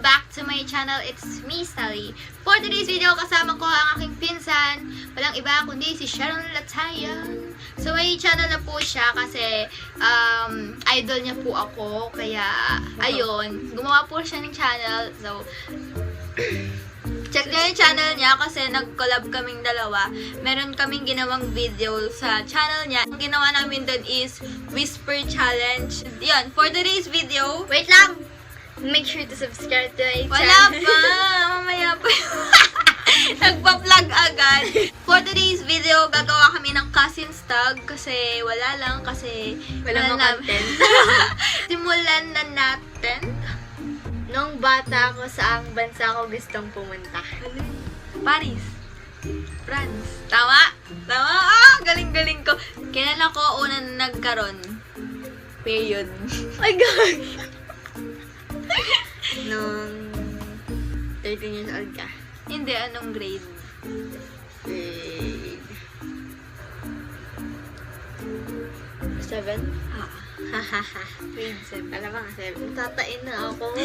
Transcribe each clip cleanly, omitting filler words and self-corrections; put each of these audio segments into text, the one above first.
back to my channel. It's me, Stelly. For today's video, kasama ko ang aking pinsan. Walang iba kundi si Sherilyn. So may channel na po siya kasi idol niya po ako. Kaya, ayun, gumawa po siya ng channel. So, check nyo yung channel niya kasi nag-collab kaming dalawa. Meron kaming ginawang video sa channel niya. Ang ginawa namin doon is Whisper Challenge. Yun, for today's video, wait lang! Make sure to subscribe to my Wala channel. pa! Mamaya pa. Nagpa-vlog agad. For today's video, gagawa kami ng cousin's tag kasi wala lang kasi Walang wala content. Simulan na natin. Nung bata ako, saang bansa ko gustong pumunta? Paris. France. Tama? Tama? Ah! Galing-galing ko. Kailan ako una nagkaroon? Period. My God! Nung 13 years old ka. Hindi, anong grade? Grade 7? Ah. Hahaha. Grade 7. Alam ba nga 7? Tatain na ako.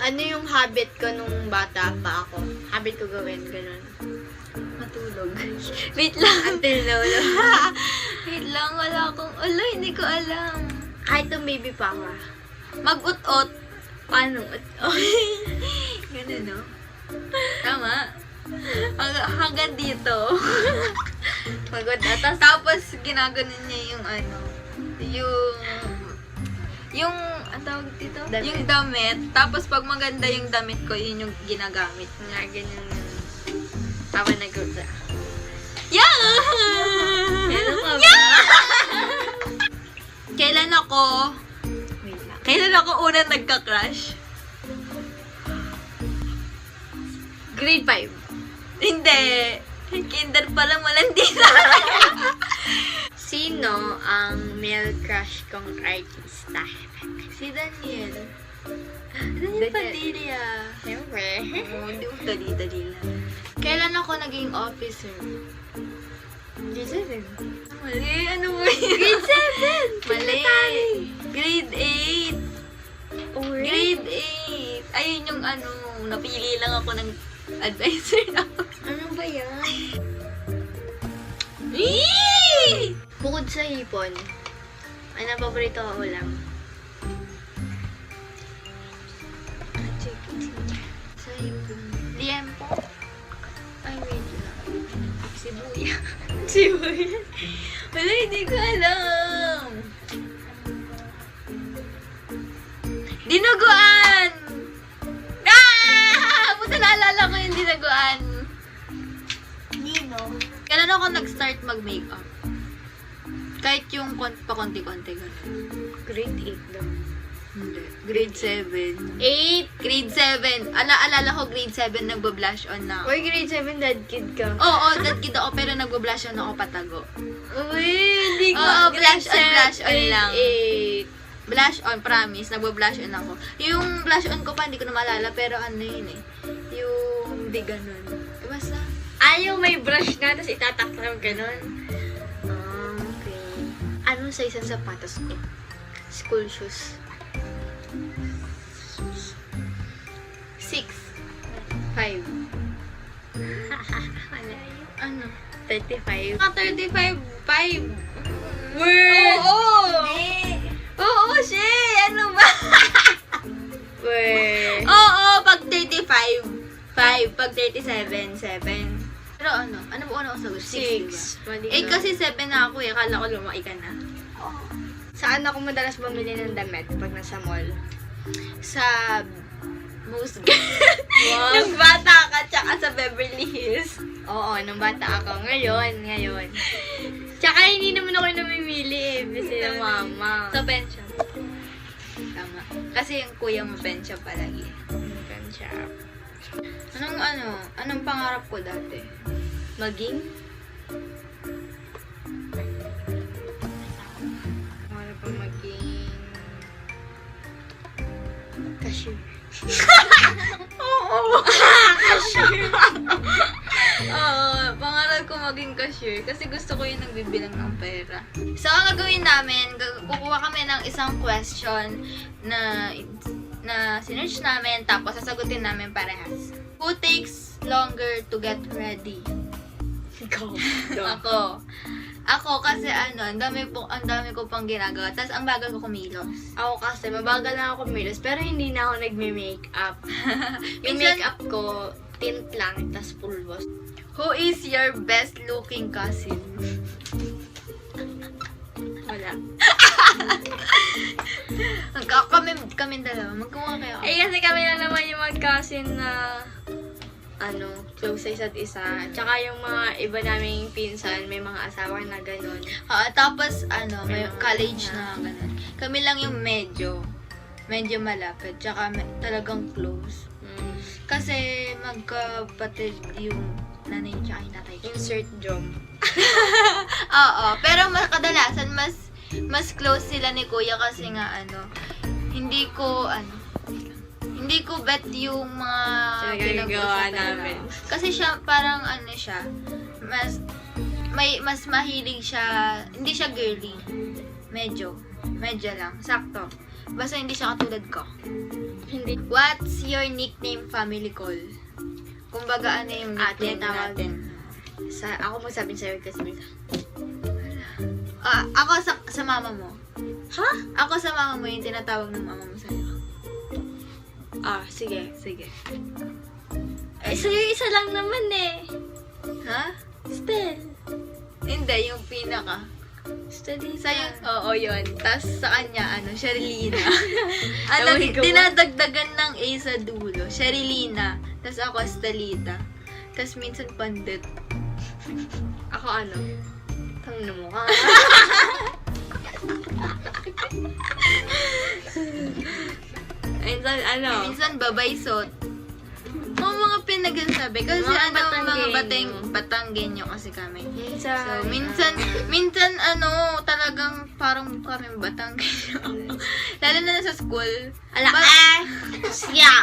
Ano yung habit ko nung bata pa ako? Habit ko gawin, ganun. Matulog. Wait lang. Until now. Wait lang, wala akong... Ala, hindi ko alam. Kahit nung baby pa ako. Mag-ut-ut. Paano? Ganun, no? Tama? Hanggang dito. Mag-ut-ut. Tapos, ginaganon niya yung ano, yung, ang tawag dito? Damit. Yung damit. Tapos, pag maganda yung damit ko, yun yung ginagamit. Nga, ganyan. Tama na ko sa... Yeah! Ano ka ba? Yeah! Kailan ako una nagka-crush? Grade 5. Hindi. Kinder pa lang, malandi na. Sino ang male crush kong artista? Si Daniel. Daniel Padilla. Siyempre. Oo, hindi mo dali-dali lang. Kailan ako naging officer? Grade 7. Mali, ano mo yun? Grade 7! Mali. Grade 8. Grade 8. Ayun yung ano, napili lang ako ng advisor na. Ano ba yan? Eee! Bukod sa hipon, ano ang paborito ko ulam? Sa hipon. Liempo. Ay, wait lang. Sibuya. Siboy. Wala, hindi ko alam. Dinuguan! Ah! Puta, naalala ko yung dinuguan. Nino. Kailan ako nag-start mag-makeup? Kahit yung pa-konti-konti gano'n. Grade 8 daw. Hindi. Grade 7. 8! Grade 7. Alala ko grade 7 nagbo-blush on na. Uy, grade 7 dad kid ka. Oo, that kid ako pero nagbo-blush on ako patago. Uy, hindi ko. Oo, blush on lang. 8. Blush on, promise. Nagbo-blush on ako. Yung blush on ko pa, hindi ko na maalala, pero ano yun eh. Yung di ganun. Basta. Ayaw may brush na, tapos itataklam ganun. Okay. Anong size ang sapatos ko? School shoes. 6. 5. Ano? 35. 35. 5. Word! Oo! Oo, shit! Ano ba? Word! Oo, pag 35, 5. Pag 37, 7. Pero ano? Ano ba una ko sagot? 6, 6. diba? Eh, kasi 7 na ako eh. Kala ko lumaki ka na. Saan ako madalas bumili ng damit pag nasa mall? Sa most Wow. Nung bata ka, tsaka sa Beverly Hills. Oo, nung bata ako. Ngayon. Tsaka hindi naman ako namimili eh. Kasi ng mama. Sa pension. Tama. Kasi yung kuya mo pension palagi. Ganda. Anong pangarap ko dati? Maging? Wala pa maging... cashier. Oo. Cashier. Oo, pangarap ko maging cashier kasi gusto ko yung nagbibilang ng pera. So, ang gagawin namin, kukuha kami ng isang question na na sinearch namin, tapos sasagutin namin parehas. Who takes longer to get ready? Ikaw. Ako kasi ang dami ko pang ginagawa. Tapos ang bagal ko kumilos. Ako kasi, mabagal na ako kumilos, pero hindi na ako nagme-makeup. Yung Minsan- makeup ko, tint lang, tas pulbos. Who is your best looking cousin? Wala. Kami dalawa. Magkuha kayo. Eh, kasi kami lang naman yung mag-cousin na, close sa isa't isa. Tsaka yung mga iba naming pinsan, may mga asawa na ganun. Tapos, may Ganun college na. na ganun. Kami lang yung medyo malapit. Tsaka talagang close. Kasi magkapatid yung nanay tsaka yung tatay. Insert jom. Oo. Pero kadalasan, mas close sila ni kuya kasi nga, hindi ko bet yung mga Ginagawa pinag-usapan namin. Kasi siya, parang mas mahilig siya, hindi siya girly. Medyo lang, sakto. Basta hindi siya katulad ko. Hindi. What's your nickname family call? Kumbaga, ano yung Ate, nickname tawag. natin? Ako magsabi sa'yo kasi minsan. Ako sa mama mo. Ha? Ako sa mama mo yung tinatawag ng mama mo sa'yo. Sige. Ay, Sa'yo isa lang naman eh. ha? Stel. Hindi, yung pinaka. Stelly. Sa'yo, oo, yun. Tapos sa kanya, Sherilyn. Tawag ko ba? Dinadagdagan ng A sa dulo. Sherilyn. Tapos ako, Stellita. Tapos minsan pandit. Ako Tangin mo ka. Minsan Minsan babaysot. Mga pinagsasabi. Kasi Mga Batanggenyo kasi kami. Minsan. So, minsan talagang parang kami Batanggenyo. Lalo na sa school. Siya.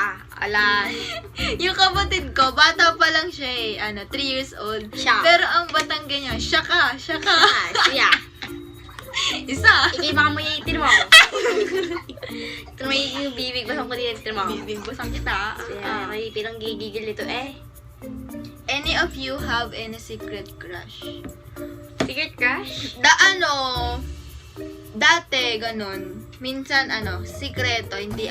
Yung kapatid ko, bata pa lang siya 3 years old. Siya. Pero ang Batanggenyo, siya ka. Siya. Isa. Ikay baka mo yung itin mo. Ito mo yung bibig, basang ko din yung itin mo. Bibig ko sang kita. May pilang gigigil ito eh. Any of you have any secret crush? Secret crush? Dati, ganun. Minsan, sikreto, hindi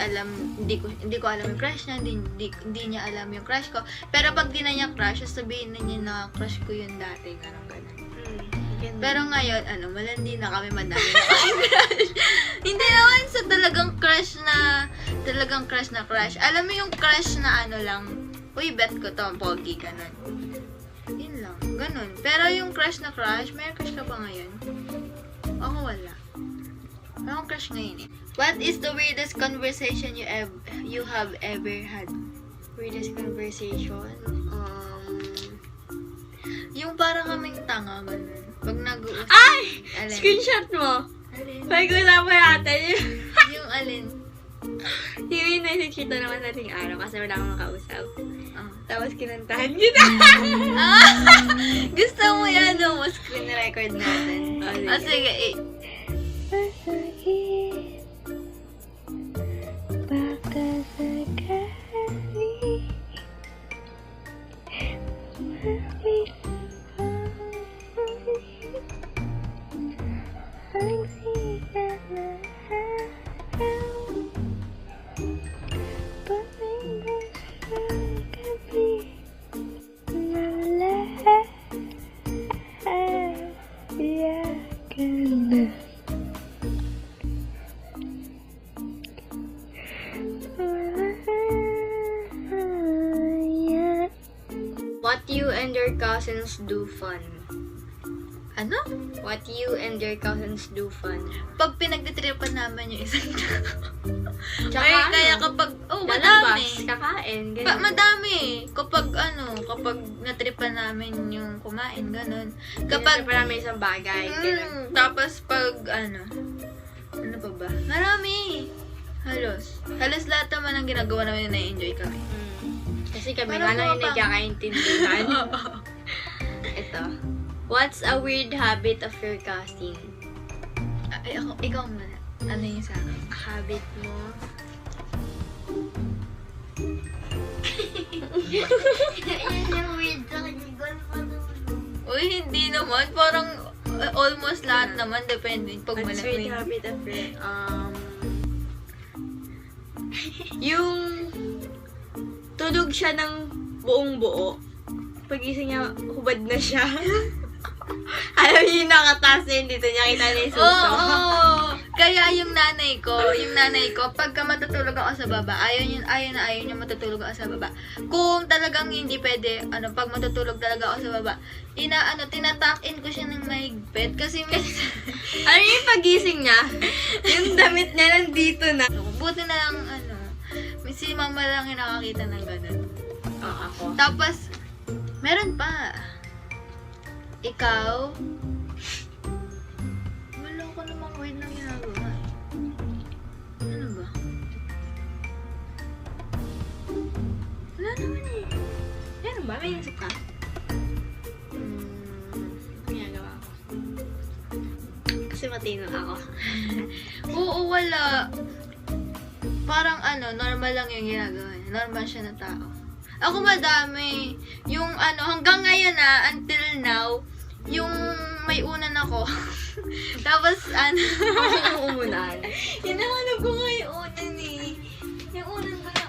ko alam yung crush niya, hindi niya alam yung crush ko. Pero pag di na niya crush, sabihin na niya na crush ko yun dati, ganun. Pero ngayon, malandi na kami, madami na kami crush. Hindi naman sa talagang crush na crush. Alam mo yung crush na lang, uy, bet ko to, pogi, ganun. Yun lang, ganun. Pero yung crush na crush, may crush ka ba ngayon? Ako wala. Wala akong crush ngayon eh. What is the weirdest conversation you have ever had? Weirdest conversation? Yung parang kaming tanga, ganun. Pag nag-uusap. Ay! Alin? Screenshot mo! Alin? Pag-usapan natin Yung alin? yung nakikita naman nating araw kasi wala akong makausap. Ah. Tapos kinantahan kita. Gusto mo yan, mo screen record natin. Sige. Sige. What you and your cousins do fun? Ano? What you and your cousins do fun? Pag pinagtitripan naman yung isang tao. Tsaka Ay, kaya kapag, lalabas, madami. kakain, ganyan. Madami. Kapag natripan namin yung kumain, ganun. Kapag Kapag, namin isang bagay, ganyan. tapos pag, ano pa ba? Marami. Halos lahat naman ang ginagawa namin na enjoy kami. Kasi kami Parang nga lang yung mga nagkakaintindihan. Ito. What's a weird habit of your cousin? Ikaw muna. Ano yung sa akin? Habit mo? Yan yung weird sa kanya. Uy, hindi naman. Parang almost lahat naman. Depende pag What's weird malamig. habit of friend? Yung tulog siya ng buong buo. Pagising niya, hubad na siya. Alam niyo yung nakataas na yun dito niya, kita na yung suso. Oo. Kaya yung nanay ko, pagka matutulog ako sa baba, ayaw niya matutulog ako sa baba. Kung talagang hindi pwede, pag matutulog talaga ako sa baba, tinatakin ko siya ng mahigpit. Kasi Ano yung pagising niya? Yung damit niya nandito na. buti na lang, si mama lang yung nakakita ng ganun. Ako. Tapos, meron pa. Ikaw, wala ko namang weird na ginagawa. Ano ba? Wala naman eh. Meron ba? May nasip ka? Ginagawa ko. Kasi matino ako. Oo, wala. Parang normal lang yung ginagawa niya. Normal siya na tao. Ako madami. Yung hanggang ngayon until now, yung may unan ako. Tapos Yung umunan. hinahanap ko nga yung unan eh. Yung unan ko na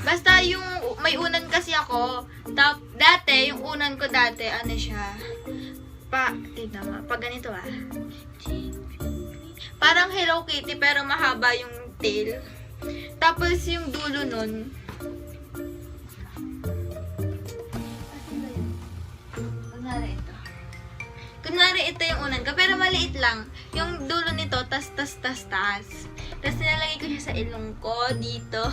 Basta yung may unan kasi ako. Dati, yung unan ko dati, siya. Tignan mo. Pag ganito Parang Hello Kitty pero mahaba yung tail. Tapos yung dulo nun, Kunwari ito yung unan ko, pero maliit lang. Yung dulo nito, tas. Tapos nilalagay ko siya sa ilong ko, dito.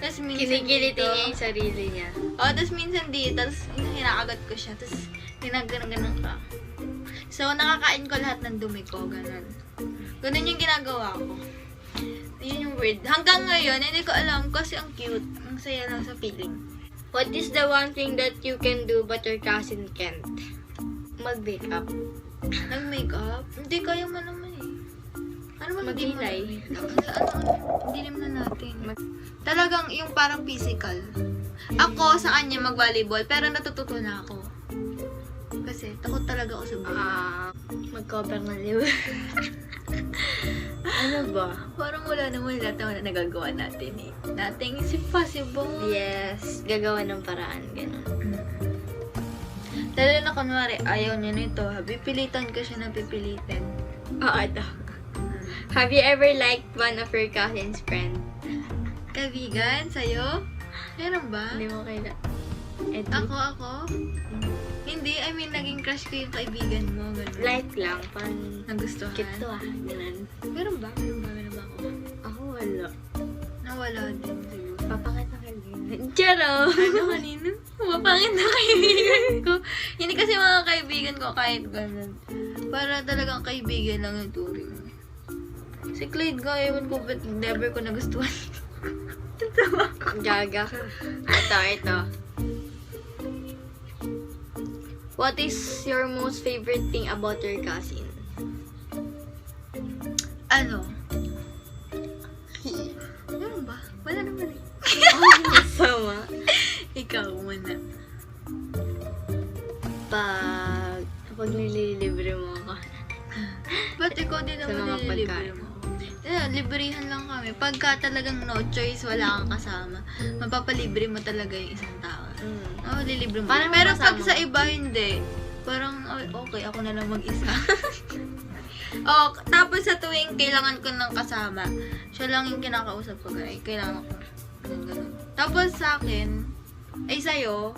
Tapos minsan Kinikiliti dito. niya yung sarili niya. Tapos minsan dito. Tapos hinakagat ko siya. Tapos ginaganon ka. So, nakakain ko lahat ng dumi ko. Ganon. Ganon yung ginagawa ko. Yun yung weird. Hanggang ngayon, hindi ko alam kasi ang cute. Ang saya lang sa feeling. What is the one thing that you can do but your cousin can't? Mag-makeup. Nag-makeup? Hindi, kaya mo naman eh. Ano ba hindi mo Maghilay. Dilim na natin. Talagang yung parang physical. Ako sa kanya mag-volleyball, pero natututo na ako. Kasi takot talaga ako sa volleyball. Mag-cover ng liwa. Ano ba? Parang wala naman lahat naman na nagagawa natin eh. Nothing is impossible. Yes. Gagawa ng paraan. Ganun. Lalo na kunwari, ayaw niya nito. Pipilitan ko siya na pipilitin. Oo, ito. Have you ever liked one of your cousin's friend? Kaibigan, sa'yo? Meron ba? Hindi mo kaila. Ako? Hindi, I mean, naging crush ko yung kaibigan mo. Ganun. Light lang. Parang Nagustuhan. cute to Ganun. Meron ba? Meron ba ako? Ako wala. Nawala din siguro. Papakit na kaibigan. Charo! Ano kanina? Mapangit na kaibigan ko. Hindi kasi mga kaibigan ko kahit ganun. Para talagang kaibigan lang yung turing. Si Clyde ko, ewan ko ba't never ko nagustuhan. Tatawa ko. Gaga ka. Ito. What is your most favorite thing about your cousin? Ano? Meron ba? Wala naman eh. Sama. Ikaw muna. Kapag nililibre mo ako. Ba't ikaw din Sa naman mga nililibre pagkain. mo? Librihan lang kami. Pagka talagang no choice, wala kang kasama, mapapalibre mo talaga yung isang tao. Lilibre mo. Parang Pero pag kasama sa mo. iba, hindi. Parang, okay, ako na lang mag-isa. Tapos sa tuwing kailangan ko ng kasama, siya lang yung kinakausap ko, guys. Kailangan ko. Ganun. Tapos sa akin, sa'yo,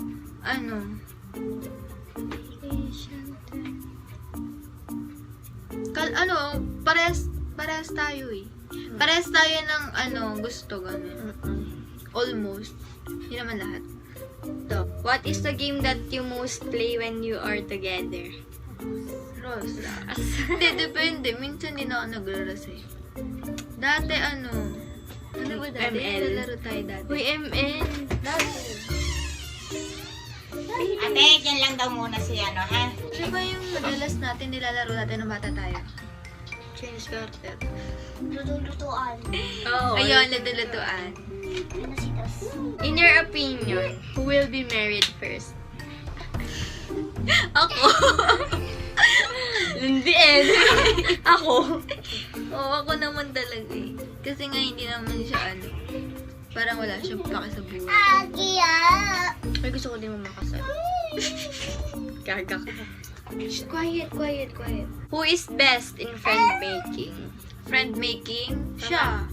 parehas tayo eh. Parehas tayo ng gusto, ganun. Almost. Hindi naman lahat. What is the game that you most play when you are together? Rose. Hindi, depende. Minsan din ako nagraras eh. Dati ano ba dati? ML. Nalaro tayo dati. Uy, ML. Ate, dyan lang daw muna si ha? Ano ba yung madalas natin nilalaro natin ng bata tayo? Chinese garter. Lutuan. Oo. Ayun, luto-lutuan. Ano si Tas? In your opinion, who will be married first? Ako. Hindi Ako. Oo, ako naman talaga eh. Kasi nga hindi naman siya parang wala siyang pake sa buhay. Agia! Ay, gusto ko din mamakasal. Gaga ka. Shh, quiet. Who is best in friend making? Friend making? Siya.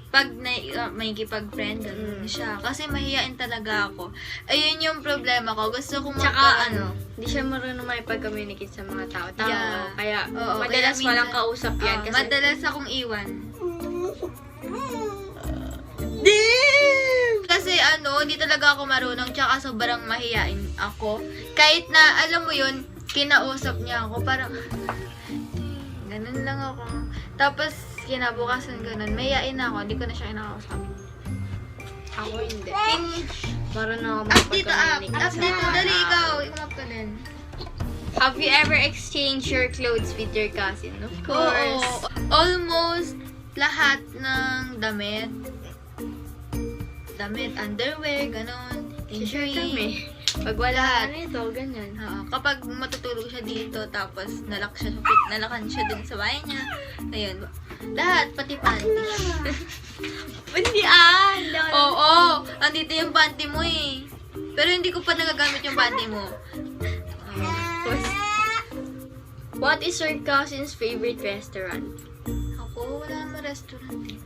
Pag may kipag-friend, ganun siya. Kasi mahihain talaga ako. Ayun yung problema ko. Gusto ko Tsaka hindi siya marunong makipag-communicate sa mga tao. Yeah. Kaya Oo, madalas kaya walang minsan- kausap yan. Kasi madalas akong iwan. Damn! Kasi hindi talaga ako marunong. Tsaka sobrang mahihain ako. Kahit na, alam mo yun, kinausap niya ako. Parang, ganun lang ako. Tapos, kinabukasan ganun. Mahihain na ako. Hindi ko na siya kinakausap. Ako hindi. Marunong ako Up dito, up. makipag-communicate Up sa dito. mga Dali, tao. ikaw. Ikumap ka din. Have you ever exchanged your clothes with your cousin? Of course. Oo. Almost lahat ng damit, underwear, ganon. T-shirt kami. Pag Lahat. wala, ito, ganyan. Kapag matutulog siya dito, tapos nalakan siya dun sa bahay niya. Ayun. Lahat, pati panty. Hindi Oo, andito yung panty mo eh. Pero hindi ko pa nagagamit yung panty mo. What is your cousin's favorite restaurant? Ako, wala naman restaurant eh.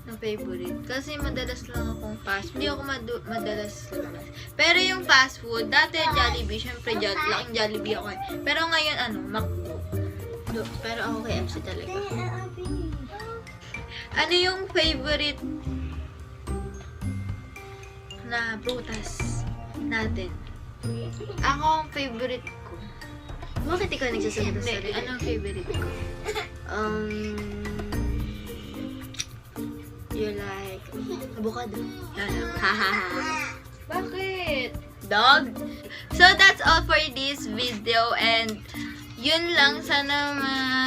Na favorite. Kasi madalas lang akong fast. Hindi ako madalas lumabas. Pero yung fast food, dati Jollibee, syempre laking Jollibee ako eh. Pero ngayon, McDo. Pero ako KFC talaga. Ano yung favorite na prutas natin? Ako, ang favorite ko. Bakit ikaw nagsasagot sa Hindi, sarili? anong favorite ko? You like avocado? Hahaha. Bakit? Dog? So, that's all for this video and yun lang, sana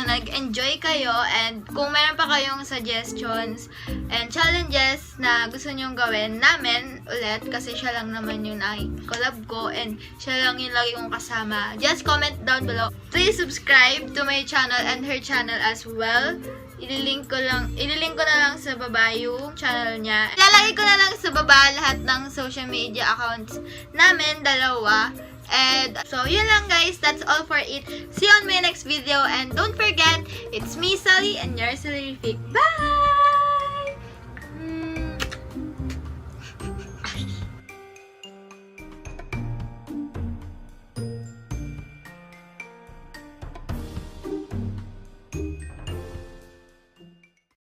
nag-enjoy kayo and kung meron pa kayong suggestions and challenges na gusto nyong gawin namin ulit kasi siya lang naman yung collab ko and siya lang yung lagi kong kasama, just comment down below. Please subscribe to my channel and her channel as well. Ililink ko na lang sa baba yung channel niya. Ilalagay ko na lang sa baba lahat ng social media accounts namin, dalawa. And so, yun lang guys. That's all for it. See you on my next video. And don't forget, it's me, Stelly, and you're Stelly. Bye!